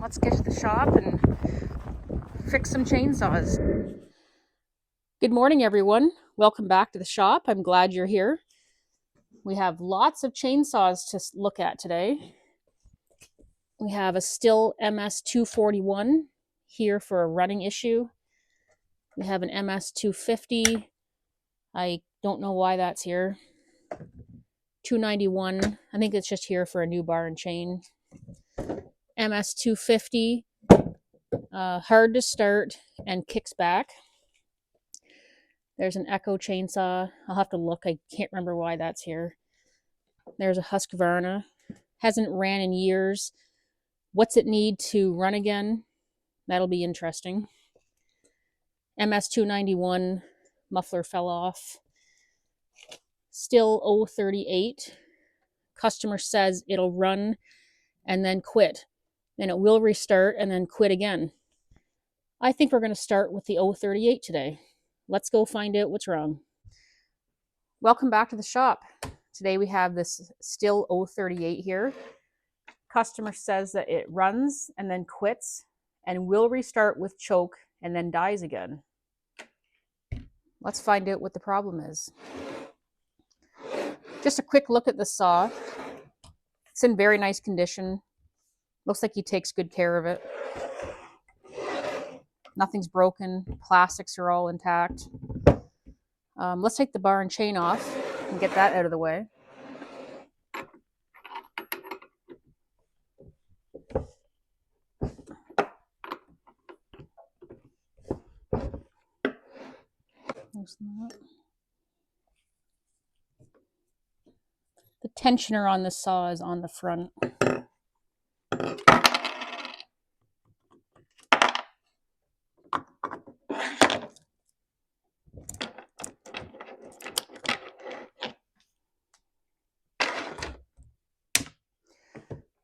let's get to the shop and fix some chainsaws. Good morning, everyone. Welcome back to the shop. I'm glad you're here. We have lots of chainsaws to look at today. We have a Stihl MS241 here for a running issue. We have an MS250. I don't know why that's here. 291. I think it's just here for a new bar and chain. MS250. Hard to start and kicks back. There's an Echo chainsaw. I'll have to look. I can't remember why that's here. There's a Husqvarna. Hasn't ran in years. What's it need to run again? That'll be interesting. MS291. Muffler fell off. Stihl 038. Customer says it'll run and then quit. Then it will restart and then quit again. I think we're going to start with the 038 today. Let's go find out what's wrong. Welcome back to the shop. Today we have this Stihl 038 here. Customer says that it runs and then quits and will restart with choke and then dies again. Let's find out what the problem is. Just a quick look at the saw. It's in very nice condition. Looks like he takes good care of it. Nothing's broken. Plastics are all intact. Let's take the bar and chain off and get that out of the way. The tensioner on the saw is on the front.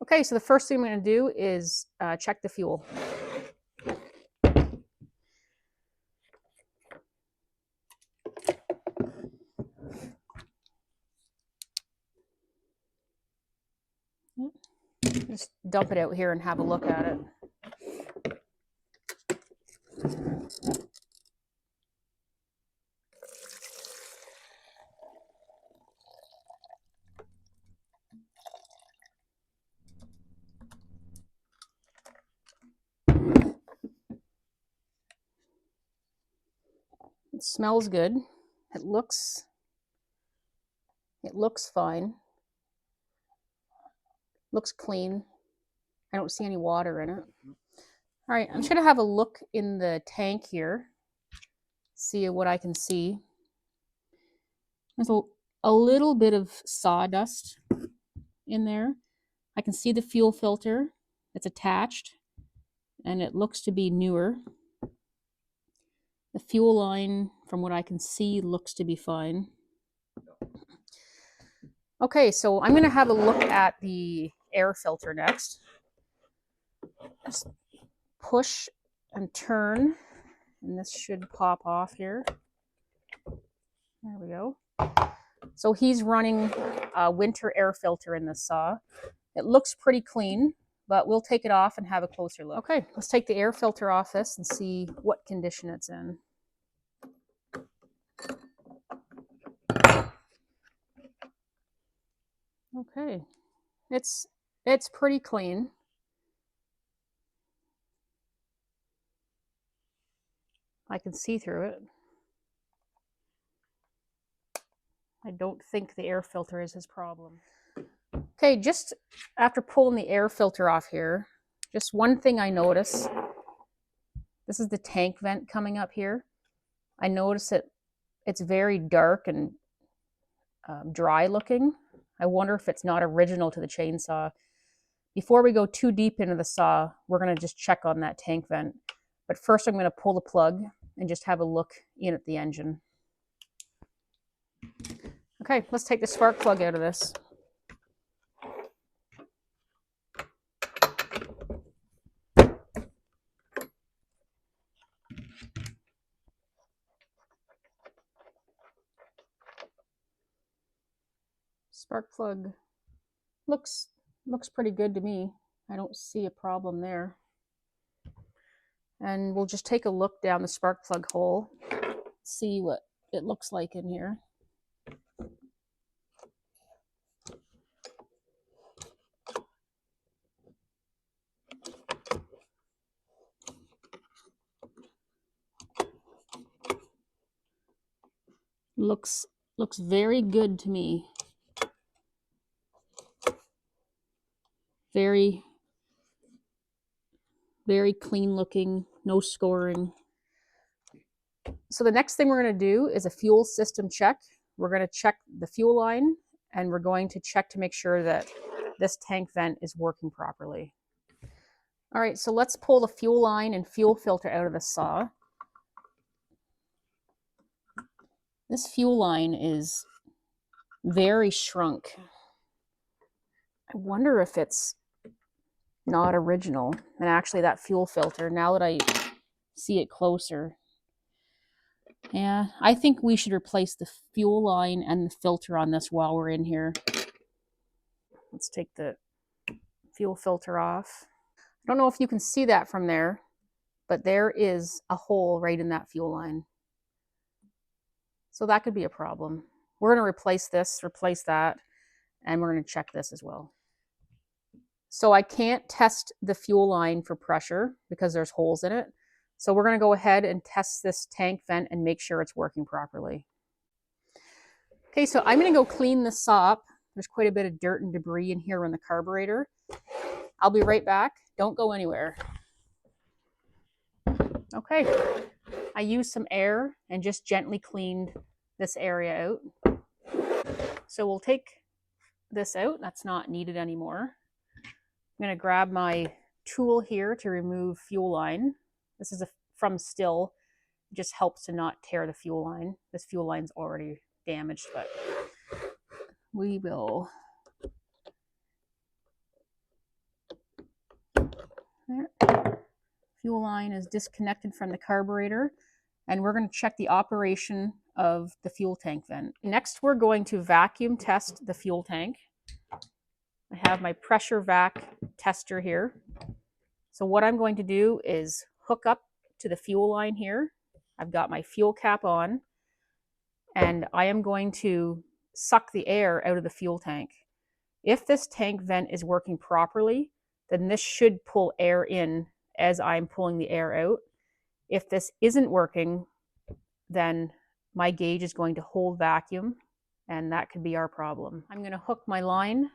Okay, so the first thing I'm going to do is check the fuel. Just dump it out here and have a look at it. It smells good. It looks fine. Looks clean. I don't see any water in it. All right, I'm just gonna have a look in the tank here, see what I can see. There's a little bit of sawdust in there. I can see the fuel filter. It's attached, and it looks to be newer. The fuel line, from what I can see, looks to be fine. Okay, so I'm gonna have a look at the air filter next. Just push and turn, and this should pop off here. There we go. So he's running a winter air filter in this saw. It looks pretty clean, but we'll take it off and have a closer look. Okay, let's take the air filter off this and see what condition it's in. Okay, it's pretty clean. I can see through it. I don't think the air filter is his problem. Okay, just after pulling the air filter off here, just one thing I notice. This is the tank vent coming up here. I notice it's very dark and dry looking. I wonder if it's not original to the chainsaw. Before we go too deep into the saw, we're going to just check on that tank vent. But first I'm going to pull the plug and just have a look in at the engine. Okay, let's take the spark plug out of this. Spark plug looks pretty good to me. I don't see a problem there. And we'll just take a look down the spark plug hole, see what it looks like in here. Looks very good to me. Very, very clean looking, no scoring. So the next thing we're going to do is a fuel system check. We're going to check the fuel line, and we're going to check to make sure that this tank vent is working properly. All right, so let's pull the fuel line and fuel filter out of the saw. This fuel line is very shrunk. I wonder if it's not original. And actually that fuel filter, now that I see it closer, yeah, I think we should replace the fuel line and the filter on this while we're in here. Let's take the fuel filter off. I don't know if you can see that from there, but there is a hole right in that fuel line. So that could be a problem. We're going to replace this, replace that, and we're going to check this as well. So I can't test the fuel line for pressure because there's holes in it. So we're going to go ahead and test this tank vent and make sure it's working properly. Okay, so I'm going to go clean this saw up. There's quite a bit of dirt and debris in here on the carburetor. I'll be right back. Don't go anywhere. Okay, I used some air and just gently cleaned this area out. So we'll take this out. That's not needed anymore. I'm going to grab my tool here to remove fuel line. This is from Stihl. It just helps to not tear the fuel line. This fuel line's already damaged, but we will. There. Fuel line is disconnected from the carburetor, and we're going to check the operation of the fuel tank vent. Next, we're going to vacuum test the fuel tank. I have my pressure vac tester here. So what I'm going to do is hook up to the fuel line here. I've got my fuel cap on, and I am going to suck the air out of the fuel tank. If this tank vent is working properly, then this should pull air in as I'm pulling the air out. If this isn't working, then my gauge is going to hold vacuum, and that could be our problem. I'm going to hook my line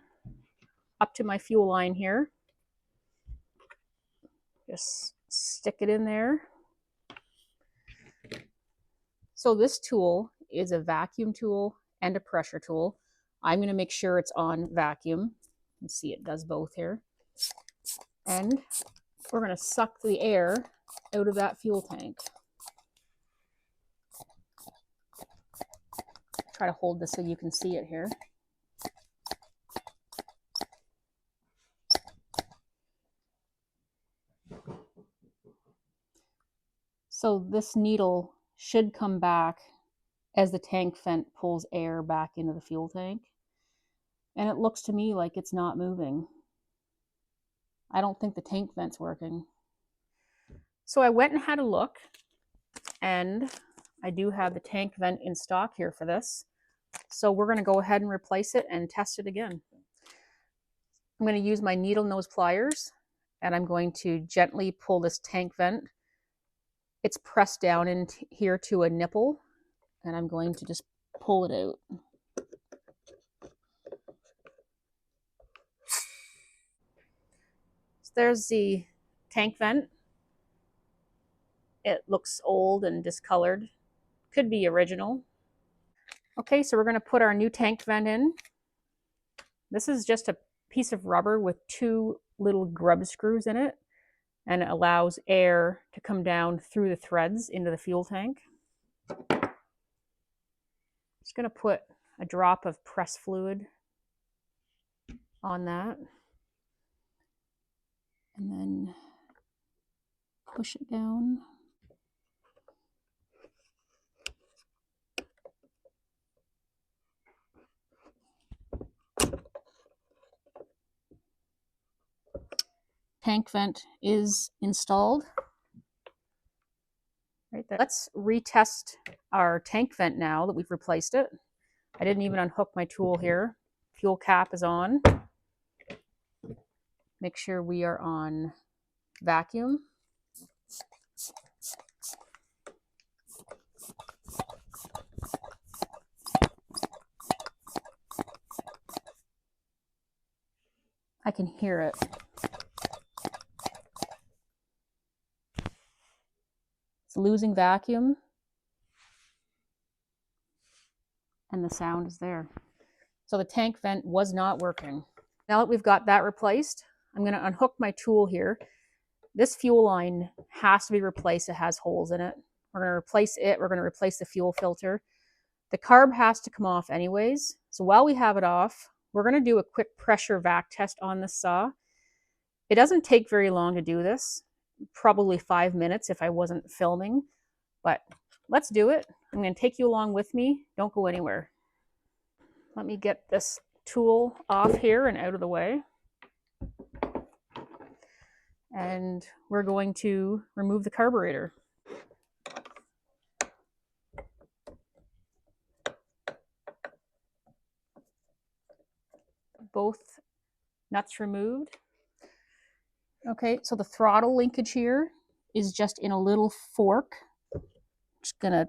up to my fuel line here. Just stick it in there. So this tool is a vacuum tool and a pressure tool. I'm going to make sure it's on vacuum. You see it does both here. And we're going to suck the air out of that fuel tank. Try to hold this so you can see it here. So this needle should come back as the tank vent pulls air back into the fuel tank. And it looks to me like it's not moving. I don't think the tank vent's working. So I went and had a look, and I do have the tank vent in stock here for this. So we're going to go ahead and replace it and test it again. I'm going to use my needle nose pliers, and I'm going to gently pull this tank vent. It's pressed down in here to a nipple, and I'm going to just pull it out. So there's the tank vent. It looks old and discolored. Could be original. Okay, so we're going to put our new tank vent in. This is just a piece of rubber with two little grub screws in it, and it allows air to come down through the threads into the fuel tank. Just going to put a drop of press fluid on that, and then push it down. Tank vent is installed. right there. Let's retest our tank vent now that we've replaced it. I didn't even unhook my tool here. Fuel cap is on. Make sure we are on vacuum. I can hear it. It's losing vacuum. And the sound is there. So the tank vent was not working. Now that we've got that replaced, I'm going to unhook my tool here. This fuel line has to be replaced. It has holes in it. We're going to replace it. We're going to replace the fuel filter. The carb has to come off anyways. So while we have it off, we're going to do a quick pressure vac test on the saw. It doesn't take very long to do this. Probably 5 minutes if I wasn't filming. But let's do it. I'm going to take you along with me. Don't go anywhere. Let me get this tool off here and out of the way. And we're going to remove the carburetor. Both nuts removed. Okay, so the throttle linkage here is just in a little fork. Just gonna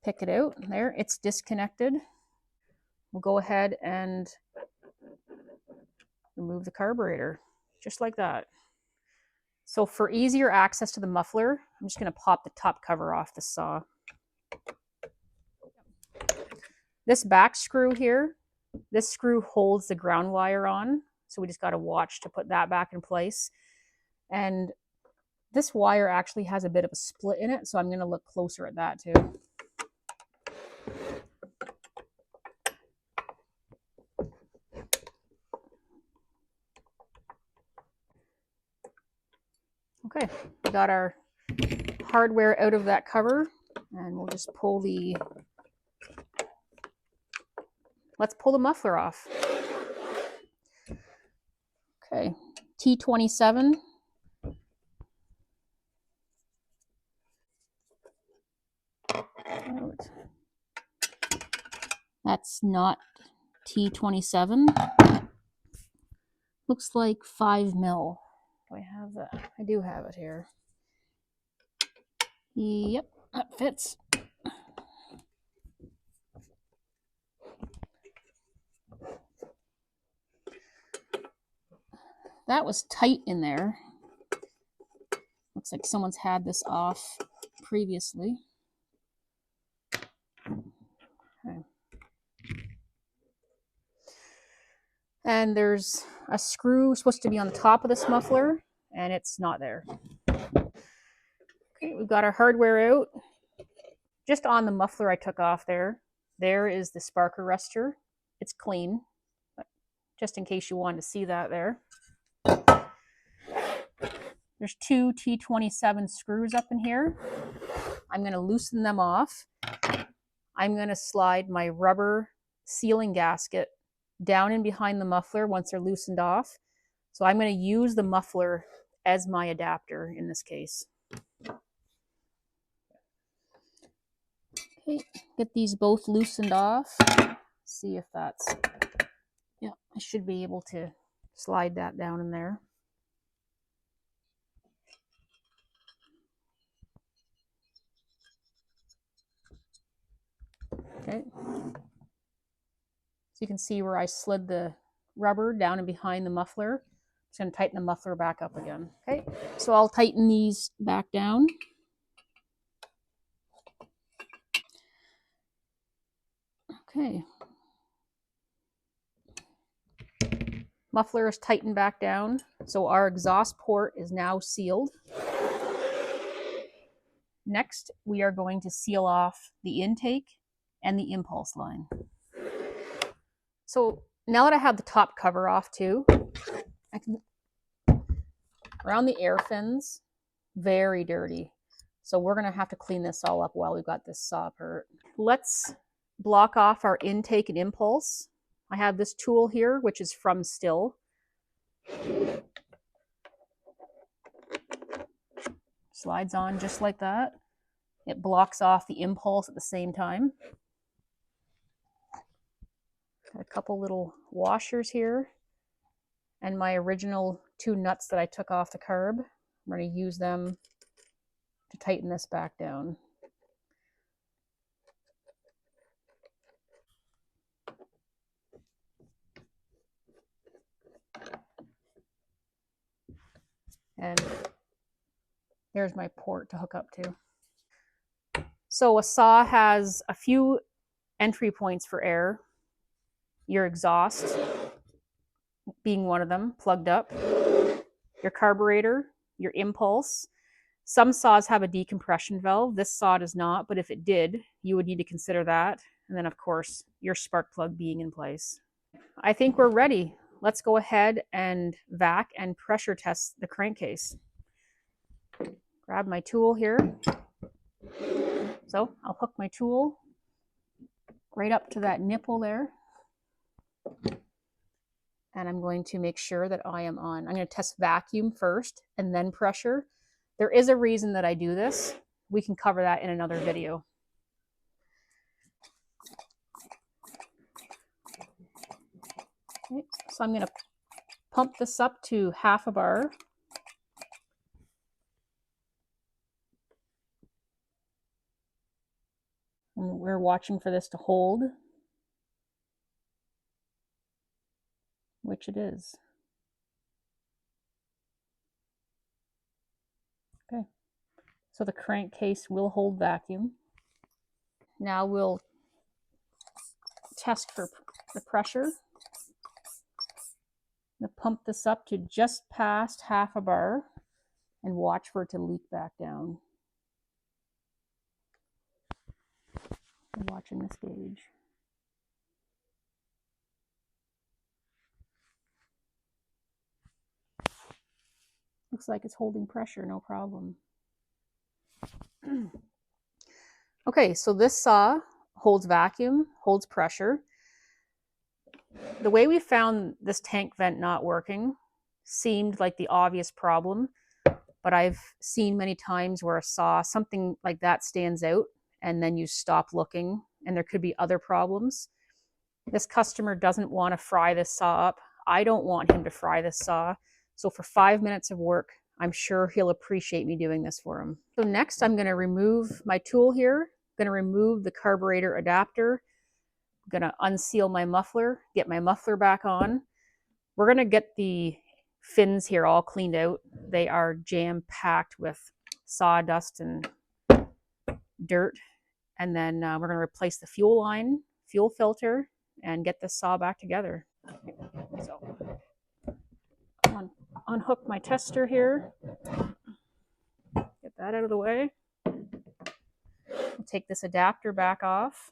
pick it out. There, it's disconnected. We'll go ahead and remove the carburetor, just like that. So for easier access to the muffler, I'm just gonna pop the top cover off the saw. This back screw here, this screw holds the ground wire on, so we just gotta watch to put that back in place. And this wire actually has a bit of a split in it, so I'm gonna look closer at that too. Okay, we got our hardware out of that cover, and we'll just pull the, let's pull the muffler off. Okay, T27. That's not T27. Looks like 5 mil. Do I have that? I do have it here. Yep, that fits. That was tight in there. Looks like someone's had this off previously. Okay. And there's a screw supposed to be on the top of this muffler, and it's not there. Okay, we've got our hardware out. Just on the muffler I took off there, there is the spark arrestor. It's clean, but just in case you wanted to see that there. There's 2 T27 screws up in here. I'm going to loosen them off. I'm going to slide my rubber sealing gasket down in behind the muffler once they're loosened off. So I'm going to use the muffler as my adapter in this case. Okay, get these both loosened off. See if that's, yeah, I should be able to slide that down in there. Okay. So you can see where I slid the rubber down and behind the muffler. Just going to tighten the muffler back up again. Okay, so I'll tighten these back down. Okay. Muffler is tightened back down. So our exhaust port is now sealed. Next, we are going to seal off the intake and the impulse line. So now that I have the top cover off too, I can, around the air fins, very dirty. So we're gonna have to clean this all up while we've got this saw apart. Let's block off our intake and impulse. I have this tool here, which is from Stihl. Slides on just like that. It blocks off the impulse at the same time. Got a couple little washers here. And my original 2 nuts that I took off the carb. I'm going to use them to tighten this back down. And there's my port to hook up to. So a saw has a few entry points for air. Your exhaust being one of them, plugged up. Your carburetor, your impulse. Some saws have a decompression valve. This saw does not, but if it did, you would need to consider that. And then, of course, your spark plug being in place. I think we're ready. Let's go ahead and vac and pressure test the crankcase. Grab my tool here. So I'll hook my tool right up to that nipple there. And I'm going to make sure that I am on. I'm going to test vacuum first and then pressure. There is a reason that I do this. We can cover that in another video. Okay, so I'm going to pump this up to 1/2 bar. And we're watching for this to hold, which it is. Okay, so the crankcase will hold vacuum. Now we'll test for the pressure. I'm going to pump this up to just past 1/2 bar and watch for it to leak back down. I'm watching this gauge. Looks like it's holding pressure, no problem. Okay, so this saw holds vacuum, holds pressure. The way we found this tank vent not working seemed like the obvious problem, but I've seen many times where a saw, something like that stands out, and then you stop looking, and there could be other problems. This customer doesn't want to fry this saw up. I don't want him to fry this saw. So for 5 minutes of work, I'm sure he'll appreciate me doing this for him. So next, I'm going to remove my tool here. I'm going to remove the carburetor adapter. I'm going to unseal my muffler, get my muffler back on. We're going to get the fins here all cleaned out. They are jam-packed with sawdust and dirt. And then we're going to replace the fuel line, fuel filter, and get this saw back together. So unhook my tester here. Get that out of the way. We'll take this adapter back off.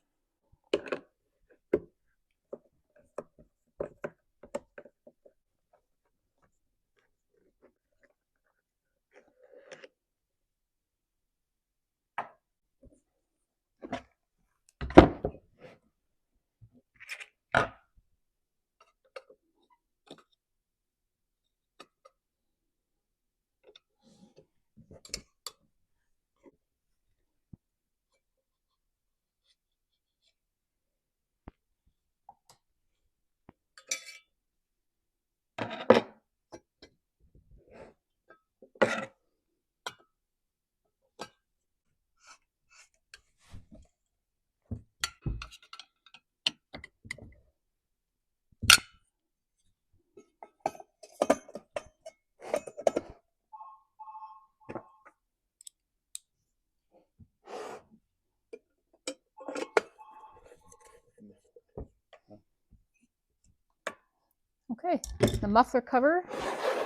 Okay, the muffler cover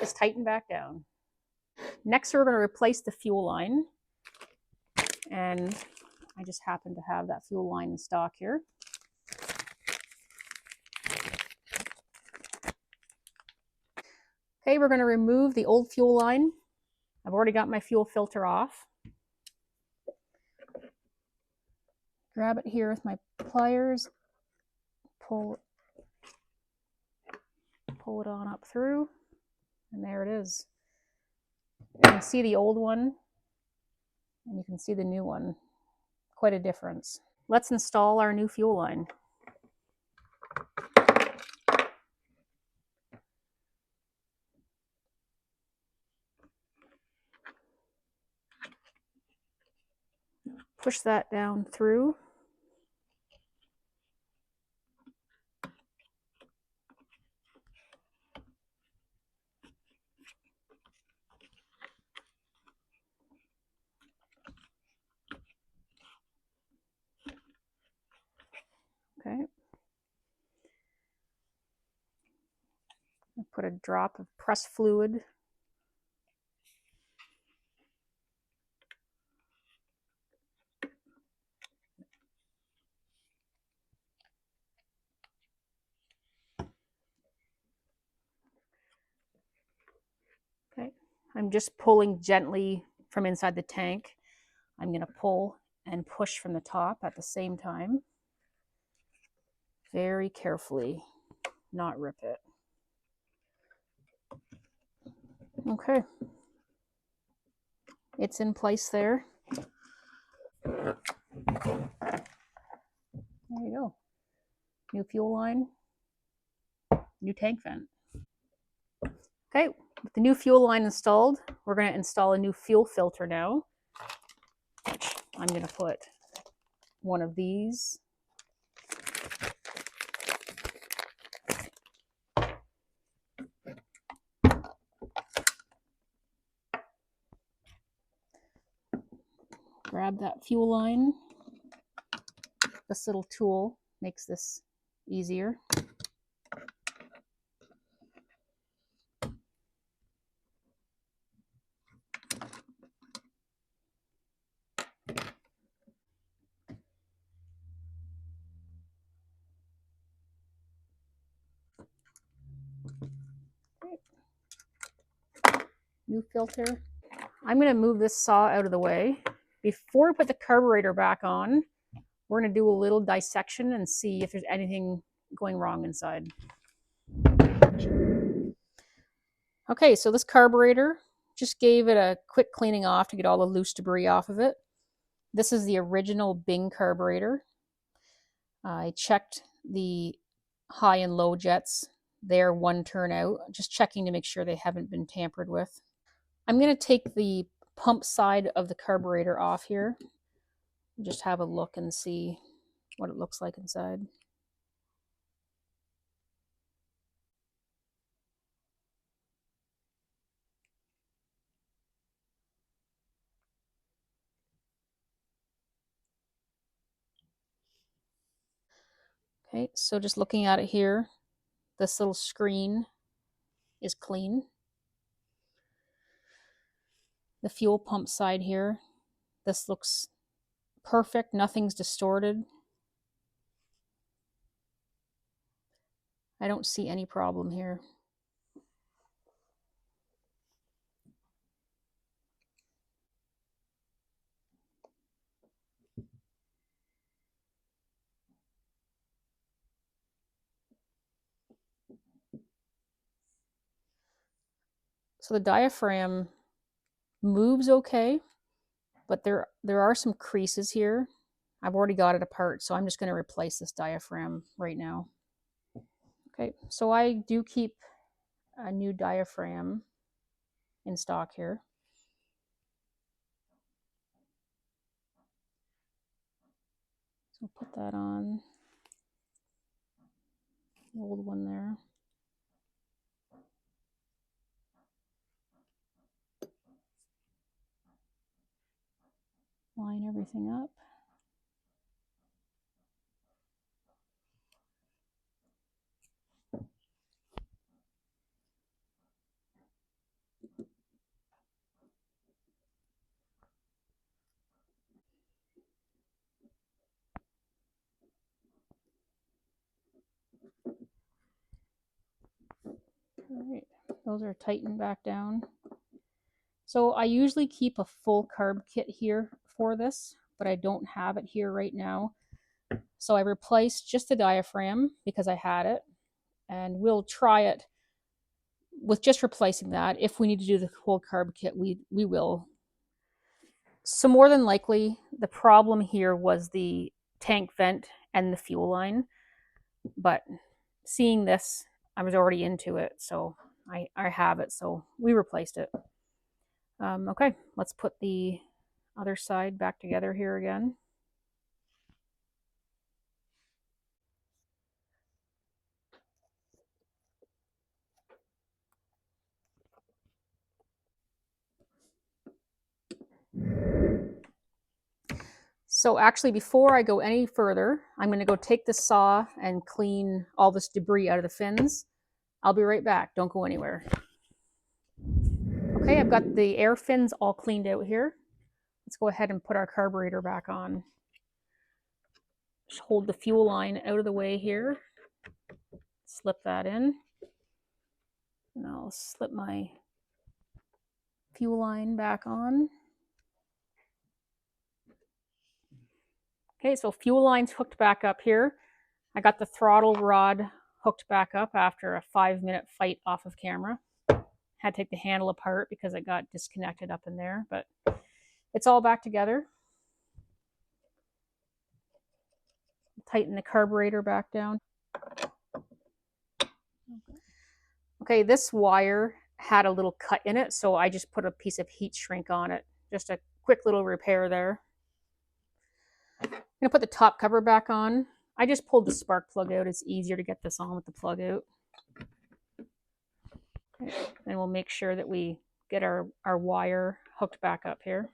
is tightened back down. Next, we're going to replace the fuel line. And I just happen to have that fuel line in stock here. Okay, we're going to remove the old fuel line. I've already got my fuel filter off. Grab it here with my pliers, pull it on up through, and there it is. You can see the old one And you can see the new one, quite a difference. Let's install our new fuel line. Push that down through. Okay. Put a drop of press fluid. Okay. I'm just pulling gently from inside the tank. I'm going to pull and push from the top at the same time. Very carefully, not rip it. Okay. It's in place there. There you go. New fuel line, new tank vent. Okay, with the new fuel line installed, we're going to install a new fuel filter now. I'm going to put one of these. Grab that fuel line. This little tool makes this easier. New filter. I'm going to move this saw out of the way. Before we put the carburetor back on, we're going to do a little dissection and see if there's anything going wrong inside. Okay, so this carburetor, just gave it a quick cleaning off to get all the loose debris off of it. This is the original Bing carburetor. I checked the high and low jets. They're one turn out, just checking to make sure they haven't been tampered with. I'm going to take the pump side of the carburetor off here. Just have a look and see what it looks like inside. Okay, so just looking at it here, this little screen is clean. The fuel pump side here, this looks perfect, nothing's distorted. I don't see any problem here. So the diaphragm moves okay, but there are some creases here. I've already got it apart, so I'm just going to replace this diaphragm right now. Okay, so I do keep a new diaphragm in stock here. So put that on, the old one there. Line everything up. All right, those are tightened back down. So I usually keep a full carb kit here for this, but I don't have it here right now. So I replaced just the diaphragm because I had it, and we'll try it with just replacing that. If we need to do the whole carb kit, we will. So more than likely, the problem here was the tank vent and the fuel line. But seeing this, I was already into it, so I have it, so we replaced it. Okay, let's put the other side back together here again. So actually, before I go any further, I'm going to go take the saw and clean all this debris out of the fins. I'll be right back. Don't go anywhere. Okay, I've got the air fins all cleaned out here. Let's go ahead and put our carburetor back on. Just hold the fuel line out of the way here. Slip that in. And I'll slip my fuel line back on. Okay, so fuel line's hooked back up here. I got the throttle rod hooked back up after a 5-minute fight off of camera. Had to take the handle apart because it got disconnected up in there, but it's all back together. Tighten the carburetor back down. Okay, this wire had a little cut in it, so I just put a piece of heat shrink on it. Just a quick little repair there. I'm gonna put the top cover back on. I just pulled the spark plug out. It's easier to get this on with the plug out. Okay. And we'll make sure that we get our wire hooked back up here.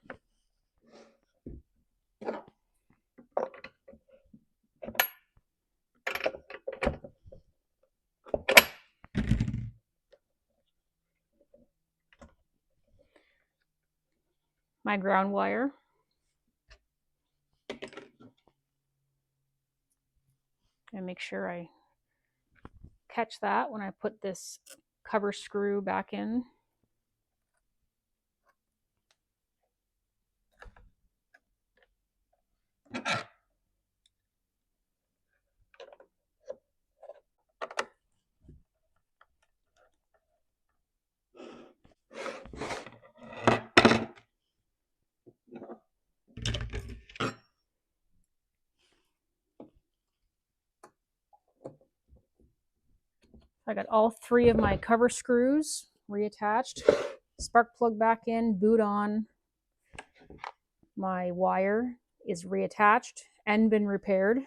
My ground wire. And make sure I catch that when I put this cover screw back in. I got all 3 of my cover screws reattached. Spark plug back in, boot on. My wire is reattached and been repaired.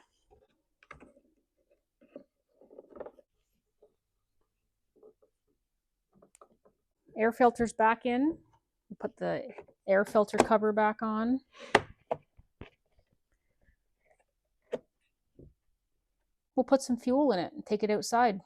Air filter's back in. Put the air filter cover back on. We'll put some fuel in it and take it outside.